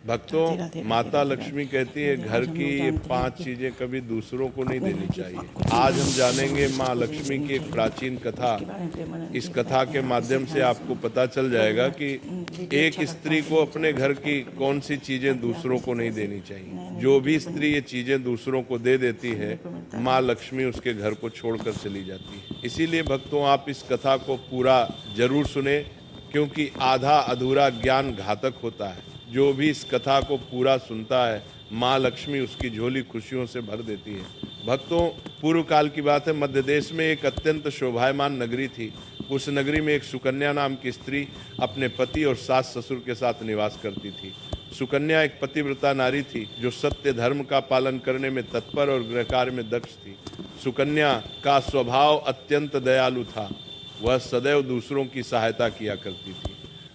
भक्तों, माता लक्ष्मी कहती है घर की ये 5 चीजें कभी दूसरों को नहीं देनी चाहिए। आज हम जानेंगे माँ लक्ष्मी की एक प्राचीन कथा। इस कथा के माध्यम से आपको पता चल जाएगा कि एक स्त्री को अपने घर की कौन सी चीजें दूसरों को नहीं देनी चाहिए। जो भी स्त्री ये चीजें दूसरों को दे देती है, माँ लक्ष्मी उसके घर को छोड़कर चली जाती है। इसीलिए भक्तों, आप इस कथा को पूरा जरूर सुने, क्योंकि आधा अधूरा ज्ञान घातक होता है। जो भी इस कथा को पूरा सुनता है, माँ लक्ष्मी उसकी झोली खुशियों से भर देती है। भक्तों, पूर्व काल की बात है। मध्य देश में एक अत्यंत शोभायमान नगरी थी। उस नगरी में एक सुकन्या नाम की स्त्री अपने पति और सास ससुर के साथ निवास करती थी। सुकन्या एक पतिव्रता नारी थी, जो सत्य धर्म का पालन करने में तत्पर और गृह कार्य में दक्ष थी। सुकन्या का स्वभाव अत्यंत दयालु था। वह सदैव दूसरों की सहायता किया करती थी।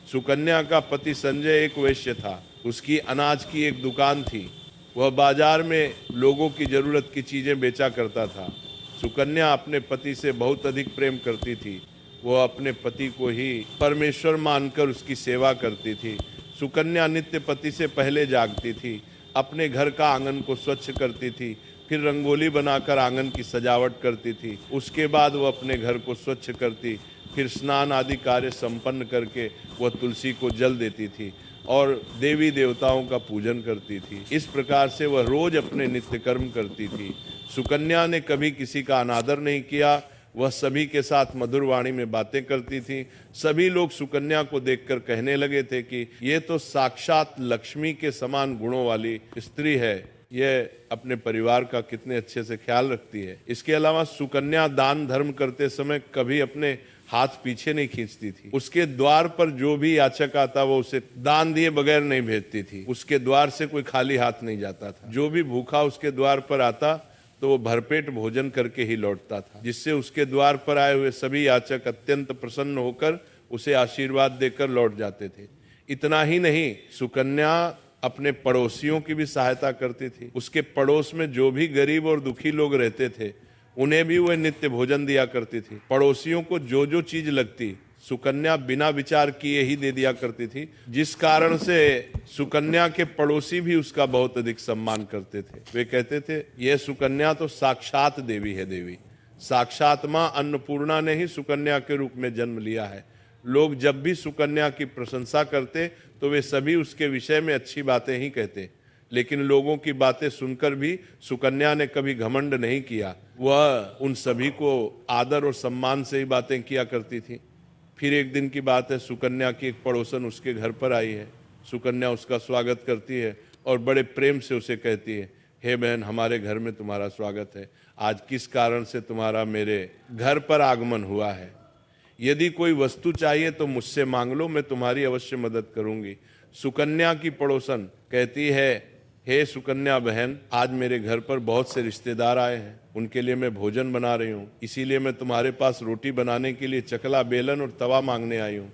सुकन्या का पति संजय एक वैश्य था। उसकी अनाज की एक दुकान थी। वह बाजार में लोगों की जरूरत की चीजें बेचा करता था। सुकन्या अपने पति से बहुत अधिक प्रेम करती थी। वह अपने पति को ही परमेश्वर मानकर उसकी सेवा करती थी। सुकन्या नित्य पति से पहले जागती थी। अपने घर का आंगन को स्वच्छ करती थी, फिर रंगोली बनाकर आंगन की सजावट करती थी। उसके बाद वह अपने घर को स्वच्छ करती, फिर स्नान आदि कार्य संपन्न करके वह तुलसी को जल देती थी और देवी देवताओं का पूजन करती थी। इस प्रकार से वह रोज अपने नित्य कर्म करती थी। सुकन्या ने कभी किसी का अनादर नहीं किया। वह सभी के साथ मधुर वाणी में बातें करती थी। सभी लोग सुकन्या को देखकर कहने लगे थे कि ये तो साक्षात लक्ष्मी के समान गुणों वाली स्त्री है। यह अपने परिवार का कितने अच्छे से ख्याल रखती है। इसके अलावा सुकन्या दान धर्म करते समय कभी अपने हाथ पीछे नहीं खींचती थी। उसके द्वार पर जो भी याचक आता वो उसे दान दिए बगैर नहीं भेजती थी। उसके द्वार से कोई खाली हाथ नहीं जाता था। जो भी भूखा उसके द्वार पर आता तो वो भरपेट भोजन करके ही लौटता था, जिससे उसके द्वार पर आए हुए सभी याचक अत्यंत प्रसन्न होकर उसे आशीर्वाद देकर लौट जाते थे। इतना ही नहीं, सुकन्या अपने पड़ोसियों की भी सहायता करती थी। उसके पड़ोस में जो भी गरीब और दुखी लोग रहते थे, उन्हें भी वह नित्य भोजन दिया करती थी। पड़ोसियों को जो जो चीज लगती, सुकन्या बिना विचार किए ही दे दिया करती थी, जिस कारण से सुकन्या के पड़ोसी भी उसका बहुत अधिक सम्मान करते थे। वे कहते थे, यह सुकन्या तो साक्षात देवी है। देवी साक्षात मां अन्नपूर्णा ने ही सुकन्या के रूप में जन्म लिया है। लोग जब भी सुकन्या की प्रशंसा करते तो वे सभी उसके विषय में अच्छी बातें ही कहते, लेकिन लोगों की बातें सुनकर भी सुकन्या ने कभी घमंड नहीं किया। वह उन सभी को आदर और सम्मान से ही बातें किया करती थी। फिर एक दिन की बात है, सुकन्या की एक पड़ोसन उसके घर पर आई है। सुकन्या उसका स्वागत करती है और बड़े प्रेम से उसे कहती है, हे बहन, हमारे घर में तुम्हारा स्वागत है। आज किस कारण से तुम्हारा मेरे घर पर आगमन हुआ है? यदि कोई वस्तु चाहिए तो मुझसे मांग लो, मैं तुम्हारी अवश्य मदद करूंगी। सुकन्या की पड़ोसन कहती है, हे सुकन्या बहन, आज मेरे घर पर बहुत से रिश्तेदार आए हैं। उनके लिए मैं भोजन बना रही हूँ, इसीलिए मैं तुम्हारे पास रोटी बनाने के लिए चकला, बेलन और तवा मांगने आई हूँ।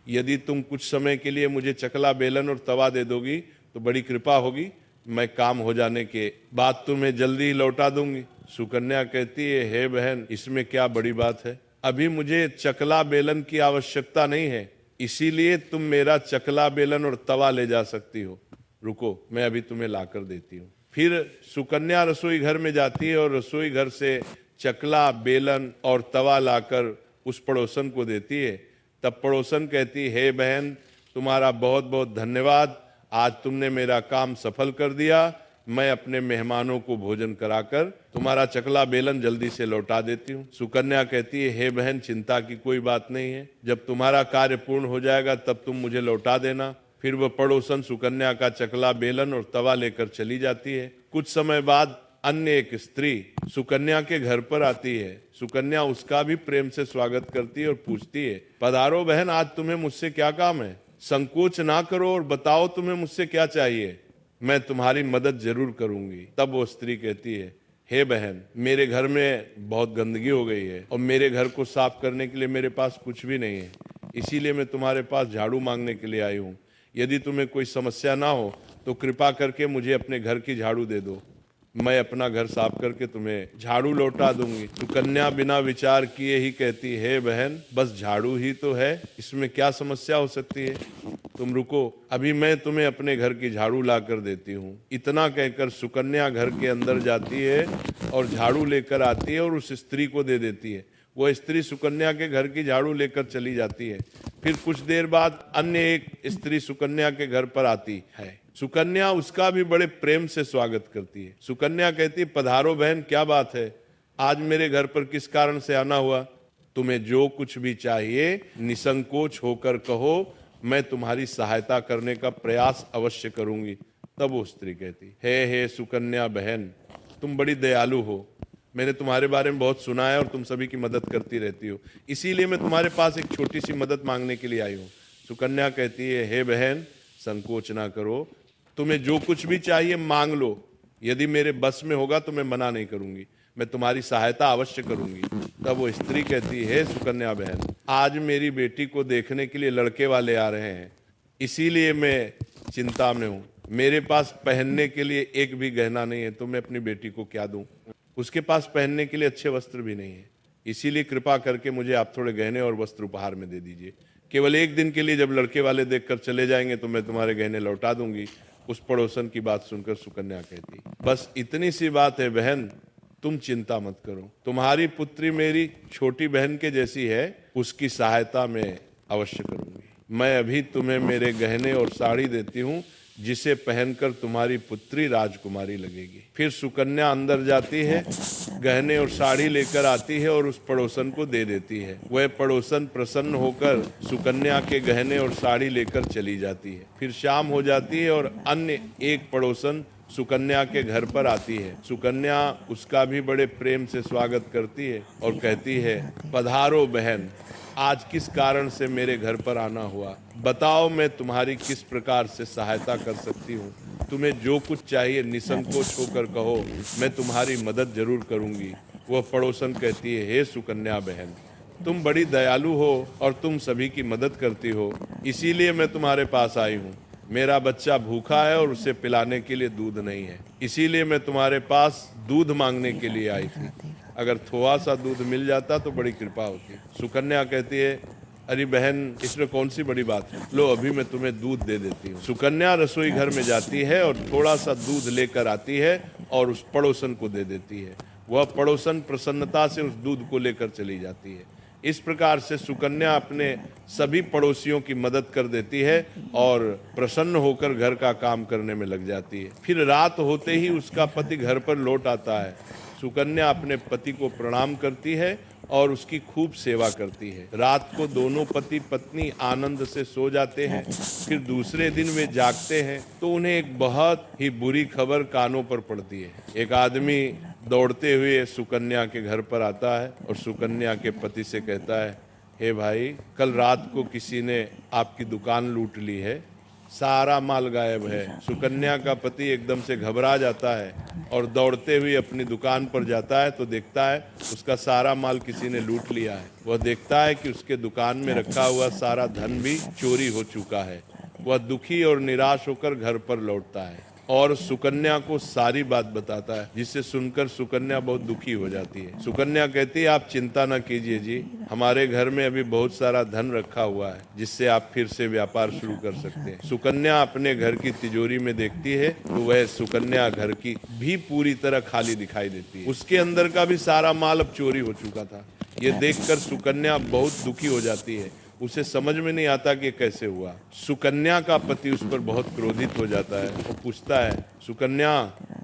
यदि तुम कुछ समय के लिए मुझे चकला, बेलन और तवा दे दोगी तो बड़ी कृपा होगी। मैं काम हो जाने के बाद तुम्हें जल्दी लौटा दूंगी। सुकन्या कहती है, हे बहन, इसमें क्या बड़ी बात है? अभी मुझे चकला बेलन की आवश्यकता नहीं है, इसीलिए तुम मेरा चकला, बेलन और तवा ले जा सकती हो। रुको, मैं अभी तुम्हें लाकर देती हूँ। फिर सुकन्या रसोई घर में जाती है और रसोई घर से चकला, बेलन और तवा लाकर उस पड़ोसन को देती है। तब पड़ोसन कहती, हे बहन, तुम्हारा बहुत बहुत धन्यवाद। आज तुमने मेरा काम सफल कर दिया। मैं अपने मेहमानों को भोजन कराकर तुम्हारा चकला, बेलन जल्दी से लौटा देती हूँ। सुकन्या कहती है, हे बहन, चिंता की कोई बात नहीं है। जब तुम्हारा कार्य पूर्ण हो जाएगा तब तुम मुझे लौटा देना। फिर वह पड़ोसन सुकन्या का चकला, बेलन और तवा लेकर चली जाती है। कुछ समय बाद अन्य एक स्त्री सुकन्या के घर पर आती है। सुकन्या उसका भी प्रेम से स्वागत करती है और पूछती है, पधारो बहन, आज तुम्हें मुझसे क्या काम है? संकोच ना करो और बताओ तुम्हें मुझसे क्या चाहिए। मैं तुम्हारी मदद जरूर करूंगी। तब वो स्त्री कहती है, हे बहन, मेरे घर में बहुत गंदगी हो गई है और मेरे घर को साफ करने के लिए मेरे पास कुछ भी नहीं है, इसीलिए मैं तुम्हारे पास झाड़ू मांगने के लिए आई हूँ। यदि तुम्हें कोई समस्या ना हो तो कृपा करके मुझे अपने घर की झाड़ू दे दो। मैं अपना घर साफ करके तुम्हें झाड़ू लौटा दूंगी। सुकन्या बिना विचार किए ही कहती है, बहन बस झाड़ू ही तो है, इसमें क्या समस्या हो सकती है, तुम रुको, अभी मैं तुम्हें अपने घर की झाड़ू ला कर देती हूँ। इतना कहकर सुकन्या घर के अंदर जाती है और झाड़ू लेकर आती है और उस स्त्री को दे देती है। वो स्त्री सुकन्या के घर की झाड़ू लेकर चली जाती है। फिर कुछ देर बाद अन्य एक स्त्री सुकन्या के घर पर आती है। सुकन्या उसका भी बड़े प्रेम से स्वागत करती है। सुकन्या कहती है, पधारो बहन, क्या बात है, आज मेरे घर पर किस कारण से आना हुआ? तुम्हें जो कुछ भी चाहिए निसंकोच होकर कहो, मैं तुम्हारी सहायता करने का प्रयास अवश्य करूंगी। तब वो स्त्री कहती, हे सुकन्या बहन, तुम बड़ी दयालु हो, मैंने तुम्हारे बारे में बहुत सुना है और तुम सभी की मदद करती रहती हो, इसीलिए मैं तुम्हारे पास एक छोटी सी मदद मांगने के लिए आई हूँ। सुकन्या कहती है, हे बहन, संकोच ना करो, तुम्हें जो कुछ भी चाहिए मांग लो, यदि मेरे बस में होगा तो मैं मना नहीं करूंगी, मैं तुम्हारी सहायता अवश्य करूंगी। तब वो स्त्री कहती है, सुकन्या बहन, आज मेरी बेटी को देखने के लिए लड़के वाले आ रहे हैं, इसीलिए मैं चिंता में हूँ। मेरे पास पहनने के लिए एक भी गहना नहीं है, तो मैं अपनी बेटी को क्या दूं? उसके पास पहनने के लिए अच्छे वस्त्र भी नहीं है, इसीलिए कृपा करके मुझे आप थोड़े गहने और वस्त्र उपहार में दे दीजिए। केवल एक दिन के लिए, जब लड़के वाले देखकर चले जाएंगे तो मैं तुम्हारे गहने लौटा दूंगी। उस पड़ोसन की बात सुनकर सुकन्या कहती, बस इतनी सी बात है बहन, तुम चिंता मत करो, तुम्हारी पुत्री मेरी छोटी बहन के जैसी है, उसकी सहायता मैं अवश्य करूंगी। मैं अभी तुम्हें मेरे गहने और साड़ी देती हूँ, जिसे पहनकर तुम्हारी पुत्री राजकुमारी लगेगी। फिर सुकन्या अंदर जाती है, गहने और साड़ी लेकर आती है और उस पड़ोसन को दे देती है। वह पड़ोसन प्रसन्न होकर सुकन्या के गहने और साड़ी लेकर चली जाती है। फिर शाम हो जाती है और अन्य एक पड़ोसन सुकन्या के घर पर आती है। सुकन्या उसका भी बड़े प्रेम से स्वागत करती है और कहती है, पधारो बहन, आज किस कारण से मेरे घर पर आना हुआ, बताओ मैं तुम्हारी किस प्रकार से सहायता कर सकती हूँ। तुम्हें जो कुछ चाहिए निसंकोच होकर कहो, मैं तुम्हारी मदद जरूर करूंगी। वह पड़ोसन कहती है, हे सुकन्या बहन, तुम बड़ी दयालु हो और तुम सभी की मदद करती हो, इसीलिए मैं तुम्हारे पास आई हूँ। मेरा बच्चा भूखा है और उसे पिलाने के लिए दूध नहीं है, इसीलिए मैं तुम्हारे पास दूध मांगने के लिए आई थी। अगर थोड़ा सा दूध मिल जाता तो बड़ी कृपा होती। सुकन्या कहती है, अरे बहन, इसमें कौन सी बड़ी बात है, लो अभी मैं तुम्हें दूध दे देती हूँ। सुकन्या रसोई घर में जाती है और थोड़ा सा दूध लेकर आती है और उस पड़ोसन को दे देती है। वह पड़ोसन प्रसन्नता से उस दूध को लेकर चली जाती है। इस प्रकार से सुकन्या अपने सभी पड़ोसियों की मदद कर देती है और प्रसन्न होकर घर का काम करने में लग जाती है। फिर रात होते ही उसका पति घर पर लौट आता है। सुकन्या अपने पति को प्रणाम करती है और उसकी खूब सेवा करती है। रात को दोनों पति पत्नी आनंद से सो जाते हैं। फिर दूसरे दिन वे जागते हैं तो उन्हें एक बहुत ही बुरी खबर कानों पर पड़ती है। एक आदमी दौड़ते हुए सुकन्या के घर पर आता है और सुकन्या के पति से कहता है, हे भाई, कल रात को किसी ने आपकी दुकान लूट ली है, सारा माल गायब है। सुकन्या का पति एकदम से घबरा जाता है और दौड़ते हुए अपनी दुकान पर जाता है तो देखता है उसका सारा माल किसी ने लूट लिया है। वह देखता है कि उसके दुकान में रखा हुआ सारा धन भी चोरी हो चुका है। वह दुखी और निराश होकर घर पर लौटता है और सुकन्या को सारी बात बताता है, जिससे सुनकर सुकन्या बहुत दुखी हो जाती है। सुकन्या कहती है, आप चिंता न कीजिए जी, हमारे घर में अभी बहुत सारा धन रखा हुआ है, जिससे आप फिर से व्यापार शुरू कर सकते हैं। सुकन्या अपने घर की तिजोरी में देखती है तो वह सुकन्या घर की भी पूरी तरह खाली दिखाई देती है। उसके अंदर का भी सारा माल अब चोरी हो चुका था। ये देखकर सुकन्या बहुत दुखी हो जाती है। उसे समझ में नहीं आता कि कैसे हुआ। सुकन्या का पति उस पर बहुत क्रोधित हो जाता है। वो पूछता है, सुकन्या,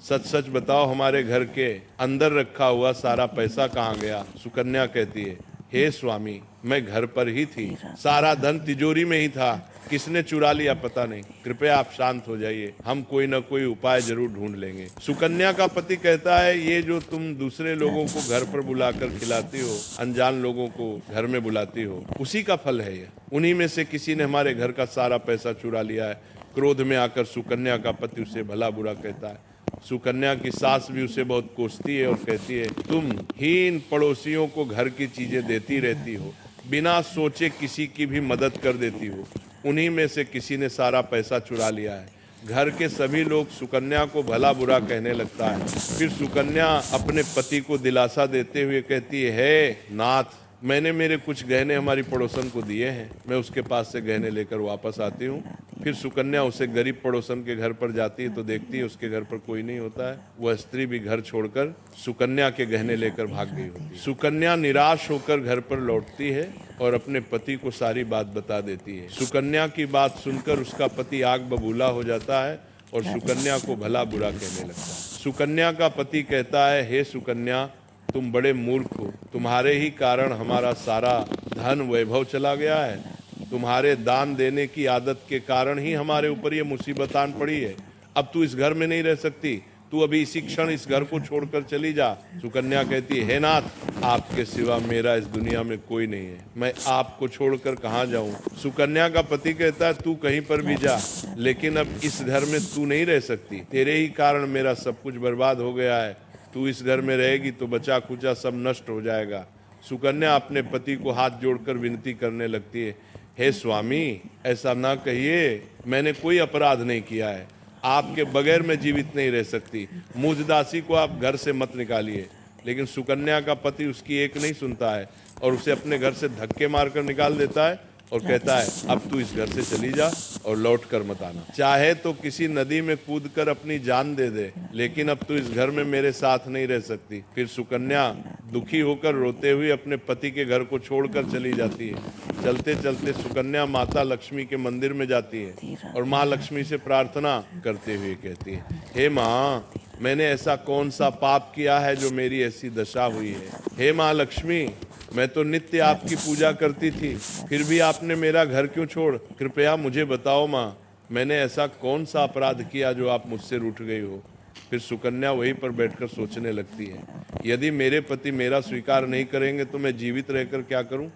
सच सच बताओ, हमारे घर के अंदर रखा हुआ सारा पैसा कहाँ गया? सुकन्या कहती है, हे स्वामी, मैं घर पर ही थी, सारा धन तिजोरी में ही था, किसने चुरा लिया पता नहीं, कृपया आप शांत हो जाइए, हम कोई ना कोई उपाय जरूर ढूंढ लेंगे। सुकन्या का पति कहता है, ये जो तुम दूसरे लोगों को घर पर बुलाकर खिलाती हो, अनजान लोगों को घर में बुलाती हो, उसी का फल है ये। उन्हीं में से किसी ने हमारे घर का सारा पैसा चुरा लिया है। क्रोध में आकर सुकन्या का पति उसे भला बुरा कहता है। सुकन्या की सास भी उसे बहुत कोसती है और कहती है, तुम हीन पड़ोसियों को घर की चीजें देती रहती हो, बिना सोचे किसी की भी मदद कर देती हो, उन्हीं में से किसी ने सारा पैसा चुरा लिया है। घर के सभी लोग सुकन्या को भला बुरा कहने लगता है। फिर सुकन्या अपने पति को दिलासा देते हुए कहती है, हे नाथ, मैंने मेरे कुछ गहने हमारी पड़ोसन को दिए हैं, मैं उसके पास से गहने लेकर वापस आती हूँ। फिर सुकन्या उसे गरीब पड़ोसन के घर पर जाती है तो देखती है उसके घर पर कोई नहीं होता है। वह स्त्री भी घर छोड़कर सुकन्या के गहने लेकर भाग गई होती है। सुकन्या निराश होकर घर पर लौटती है और अपने पति को सारी बात बता देती है। सुकन्या की बात सुनकर उसका पति आग बबूला हो जाता है और सुकन्या को भला बुरा कहने लगता है। सुकन्या का पति कहता है, हे सुकन्या, तुम बड़े मूर्ख हो, तुम्हारे ही कारण हमारा सारा धन वैभव चला गया है। तुम्हारे दान देने की आदत के कारण ही हमारे ऊपर ये मुसीबत आन पड़ी है। अब तू इस घर में नहीं रह सकती, तू अभी इसी क्षण इस घर को छोड़कर चली जा। सुकन्या कहती है, हे नाथ, आपके सिवा मेरा इस दुनिया में कोई नहीं है, मैं आपको छोड़कर कहाँ जाऊं। सुकन्या का पति कहता है, तू कहीं पर भी जा, लेकिन अब इस घर में तू नहीं रह सकती, तेरे ही कारण मेरा सब कुछ बर्बाद हो गया है। तू इस घर में रहेगी तो बचा खुचा सब नष्ट हो जाएगा। सुकन्या अपने पति को हाथ जोड़कर विनती करने लगती है, हे स्वामी, ऐसा ना कहिए, मैंने कोई अपराध नहीं किया है, आपके बगैर मैं जीवित नहीं रह सकती, मुझ दासी को आप घर से मत निकालिए। लेकिन सुकन्या का पति उसकी एक नहीं सुनता है और उसे अपने घर से धक्के मारकर निकाल देता है और कहता है, अब तू इस घर से चली जा और लौट कर मत आना। चाहे तो किसी नदी में कूदकर अपनी जान दे दे, लेकिन अब तू इस घर में मेरे साथ नहीं रह सकती। फिर सुकन्या दुखी होकर रोते हुए अपने पति के घर को छोड़कर चली जाती है। चलते चलते सुकन्या माता लक्ष्मी के मंदिर में जाती है और माँ लक्ष्मी से प्रार्थना करते हुए कहती है, हे माँ, मैंने ऐसा कौन सा पाप किया है जो मेरी ऐसी दशा हुई है। हे माँ लक्ष्मी, मैं तो नित्य आपकी पूजा करती थी, फिर भी आपने मेरा घर क्यों छोड़, कृपया मुझे बताओ माँ, मैंने ऐसा कौन सा अपराध किया जो आप मुझसे रूठ गई हो। फिर सुकन्या वहीं पर बैठकर सोचने लगती है, यदि मेरे पति मेरा स्वीकार नहीं करेंगे तो मैं जीवित रहकर क्या करूं।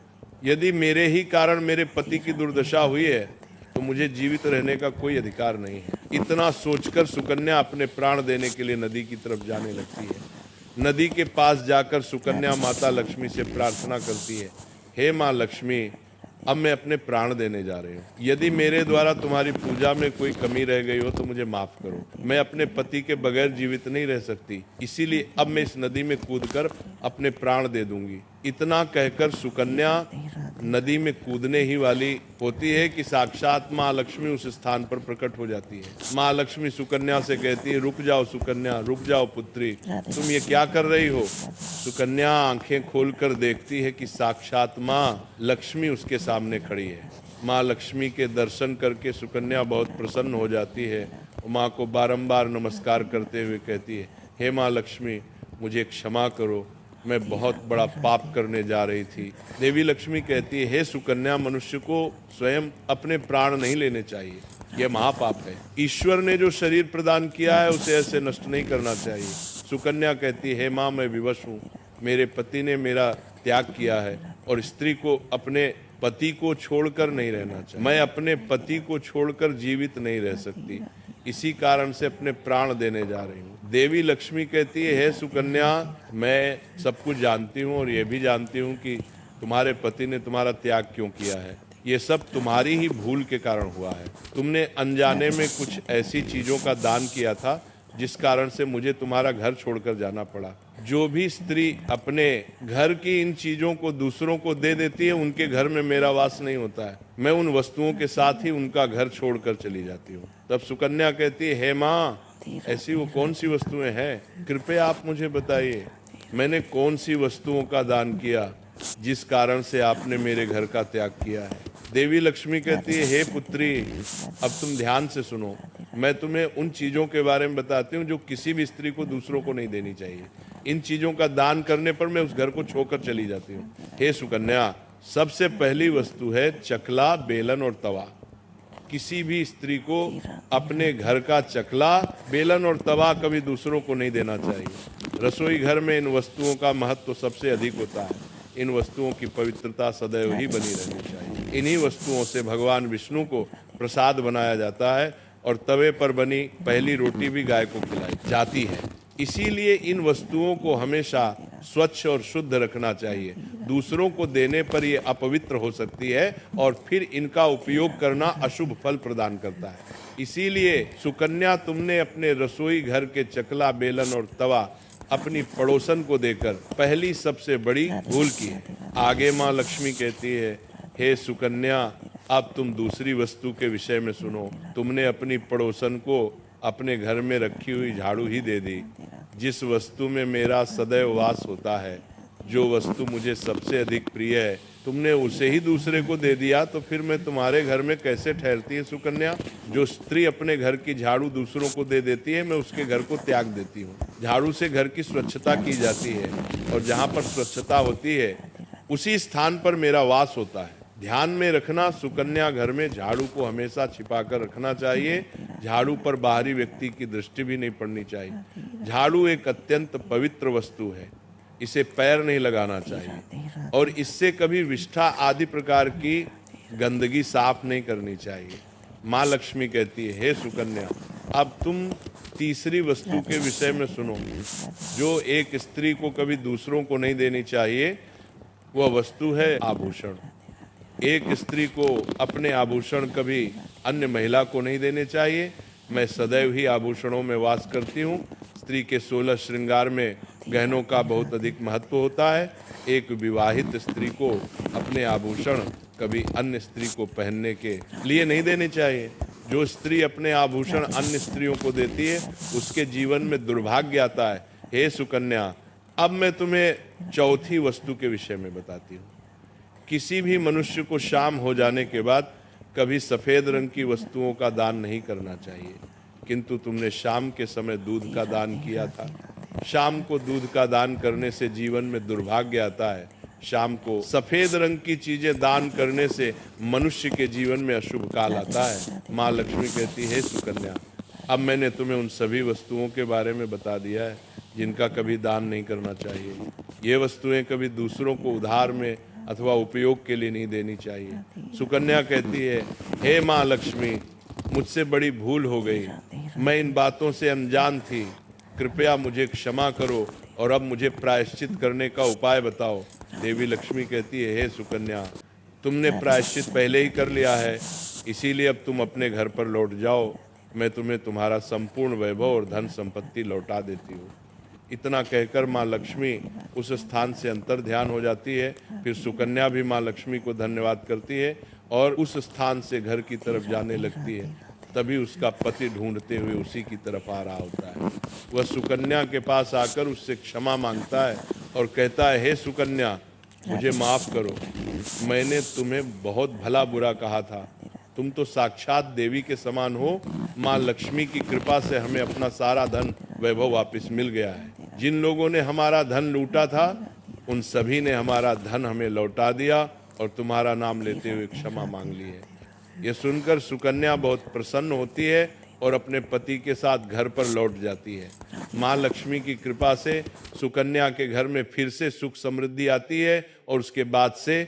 यदि मेरे ही कारण मेरे पति की दुर्दशा हुई है तो मुझे जीवित रहने का कोई अधिकार नहीं है। इतना सोचकर सुकन्या अपने प्राण देने के लिए नदी की तरफ जाने लगती है। नदी के पास जाकर सुकन्या माता लक्ष्मी से प्रार्थना करती है, हे माँ लक्ष्मी, अब मैं अपने प्राण देने जा रही हूँ। यदि मेरे द्वारा तुम्हारी पूजा में कोई कमी रह गई हो तो मुझे माफ करो। मैं अपने पति के बगैर जीवित नहीं रह सकती, इसीलिए अब मैं इस नदी में कूदकर अपने प्राण दे दूंगी। इतना कहकर सुकन्या नदी में कूदने ही वाली होती है कि साक्षात माँ लक्ष्मी उस स्थान पर प्रकट हो जाती है। माँ लक्ष्मी सुकन्या से कहती है, रुक जाओ सुकन्या, रुक जाओ पुत्री, तुम ये क्या कर रही हो। सुकन्या आंखें खोलकर देखती है कि साक्षात माँ लक्ष्मी उसके सामने खड़ी है। माँ लक्ष्मी के दर्शन करके सुकन्या बहुत प्रसन्न हो जाती है। माँ को बारंबार नमस्कार करते हुए कहती है, हे माँ लक्ष्मी, मुझे क्षमा करो, मैं बहुत बड़ा पाप करने जा रही थी। देवी लक्ष्मी कहती है, हे सुकन्या, मनुष्य को स्वयं अपने प्राण नहीं लेने चाहिए, यह महापाप है। ईश्वर ने जो शरीर प्रदान किया है उसे ऐसे नष्ट नहीं करना चाहिए। सुकन्या कहती है, हे माँ, मैं विवश हूँ, मेरे पति ने मेरा त्याग किया है और स्त्री को अपने पति को छोड़कर नहीं रहना चाहिए। मैं अपने पति को छोड़कर जीवित नहीं रह सकती, इसी कारण से अपने प्राण देने जा रही हूँ। देवी लक्ष्मी कहती है, हे सुकन्या, मैं सब कुछ जानती हूँ और ये भी जानती हूँ कि तुम्हारे पति ने तुम्हारा त्याग क्यों किया है। ये सब तुम्हारी ही भूल के कारण हुआ है। तुमने अनजाने में कुछ ऐसी चीज़ों का दान किया था जिस कारण से मुझे तुम्हारा घर छोड़कर जाना पड़ा। जो भी स्त्री अपने घर की इन चीज़ों को दूसरों को दे देती है, उनके घर में मेरा वास नहीं होता है, मैं उन वस्तुओं के साथ ही उनका घर छोड़कर चली जाती हूँ। तब सुकन्या कहती है, हे माँ, ऐसी वो कौन सी वस्तुएं हैं, कृपया आप मुझे बताइए, मैंने कौन सी वस्तुओं का दान किया जिस कारण से आपने मेरे घर का त्याग किया है। देवी लक्ष्मी कहती है, हे पुत्री, अब तुम ध्यान से सुनो, मैं तुम्हें उन चीज़ों के बारे में बताती हूँ जो किसी भी स्त्री को दूसरों को नहीं देनी चाहिए। इन चीज़ों का दान करने पर मैं उस घर को छोड़कर चली जाती हूँ। हे सुकन्या, सबसे पहली वस्तु है चकला, बेलन और तवा। किसी भी स्त्री को अपने घर का चकला, बेलन और तवा कभी दूसरों को नहीं देना चाहिए। रसोई घर में इन वस्तुओं का महत्व सबसे अधिक होता है। इन वस्तुओं की पवित्रता सदैव ही बनी रहनी चाहिए। इन्हीं वस्तुओं से भगवान विष्णु को प्रसाद बनाया जाता है और तवे पर बनी पहली रोटी भी गाय को खिलाई जाती है। इसीलिए इन वस्तुओं को हमेशा स्वच्छ और शुद्ध रखना चाहिए। दूसरों को देने पर ये अपवित्र हो सकती है और फिर इनका उपयोग करना अशुभ फल प्रदान करता है। इसीलिए सुकन्या तुमने अपने रसोई घर के चकला, बेलन और तवा अपनी पड़ोसन को देकर पहली सबसे बड़ी भूल की है। आगे माँ लक्ष्मी कहती है, हे सुकन्या, अब तुम दूसरी वस्तु के विषय में सुनो। तुमने अपनी पड़ोसन को अपने घर में रखी हुई झाड़ू ही दे दी, जिस वस्तु में मेरा सदैव वास होता है, जो वस्तु मुझे सबसे अधिक प्रिय है, तुमने उसे ही दूसरे को दे दिया, तो फिर मैं तुम्हारे घर में कैसे ठहरती है सुकन्या? जो स्त्री अपने घर की झाड़ू दूसरों को दे देती है, मैं उसके घर को त्याग देती हूँ। झाड़ू से घर की स्वच्छता की जाती है, और जहाँ पर स्वच्छता होती है उसी स्थान पर मेरा वास होता है। ध्यान में रखना, सुकन्या, घर में झाड़ू को हमेशा छिपा कर रखना चाहिए। झाड़ू पर बाहरी व्यक्ति की दृष्टि भी नहीं पड़नी चाहिए। झाड़ू एक अत्यंत पवित्र वस्तु है, इसे पैर नहीं लगाना चाहिए, और इससे कभी विष्ठा आदि प्रकार की गंदगी साफ नहीं करनी चाहिए। माँ लक्ष्मी कहती है, हे सुकन्या, अब तुम तीसरी वस्तु के विषय में सुनो, जो एक स्त्री को कभी दूसरों को नहीं देनी चाहिए। वह वस्तु है आभूषण। एक स्त्री को अपने आभूषण कभी अन्य महिला को नहीं देने चाहिए। मैं सदैव ही आभूषणों में वास करती हूँ। स्त्री के 16 श्रृंगार में गहनों का बहुत अधिक महत्व होता है। एक विवाहित स्त्री को अपने आभूषण कभी अन्य स्त्री को पहनने के लिए नहीं देने चाहिए। जो स्त्री अपने आभूषण अन्य स्त्रियों को देती है, उसके जीवन में दुर्भाग्य आता है। हे सुकन्या, अब मैं तुम्हें चौथी वस्तु के विषय में बताती हूँ। किसी भी मनुष्य को शाम हो जाने के बाद कभी सफेद रंग की वस्तुओं का दान नहीं करना चाहिए, किंतु तुमने शाम के समय दूध का दान किया था। शाम को दूध का दान करने से जीवन में दुर्भाग्य आता है। शाम को सफेद रंग की चीजें दान करने से मनुष्य के जीवन में अशुभ काल आता है। माँ लक्ष्मी कहती है, सुकन्या, अब मैंने तुम्हें उन सभी वस्तुओं के बारे में बता दिया है जिनका कभी दान नहीं करना चाहिए। ये वस्तुएं कभी दूसरों को उधार में अथवा उपयोग के लिए नहीं देनी चाहिए। सुकन्या कहती है, हे माँ लक्ष्मी, मुझसे बड़ी भूल हो गई। मैं इन बातों से अनजान थी। कृपया मुझे क्षमा करो और अब मुझे प्रायश्चित करने का उपाय बताओ। देवी लक्ष्मी कहती है, हे सुकन्या, तुमने प्रायश्चित पहले ही कर लिया है, इसीलिए अब तुम अपने घर पर लौट जाओ। मैं तुम्हें तुम्हारा संपूर्ण वैभव और धन संपत्ति लौटा देती हूँ। इतना कहकर माँ लक्ष्मी उस स्थान से अंतर ध्यान हो जाती है। फिर सुकन्या भी माँ लक्ष्मी को धन्यवाद करती है और उस स्थान से घर की तरफ जाने लगती है। तभी उसका पति ढूंढते हुए उसी की तरफ आ रहा होता है। वह सुकन्या के पास आकर उससे क्षमा मांगता है और कहता है, हे सुकन्या, मुझे माफ करो। मैंने तुम्हें बहुत भला बुरा कहा था। तुम तो साक्षात देवी के समान हो। माँ लक्ष्मी की कृपा से हमें अपना सारा धन वैभव वापस मिल गया है। जिन लोगों ने हमारा धन लूटा था, उन सभी ने हमारा धन हमें लौटा दिया और तुम्हारा नाम लेते हुए क्षमा मांग ली है। यह सुनकर सुकन्या बहुत प्रसन्न होती है और अपने पति के साथ घर पर लौट जाती है। माँ लक्ष्मी की कृपा से सुकन्या के घर में फिर से सुख समृद्धि आती है और उसके बाद से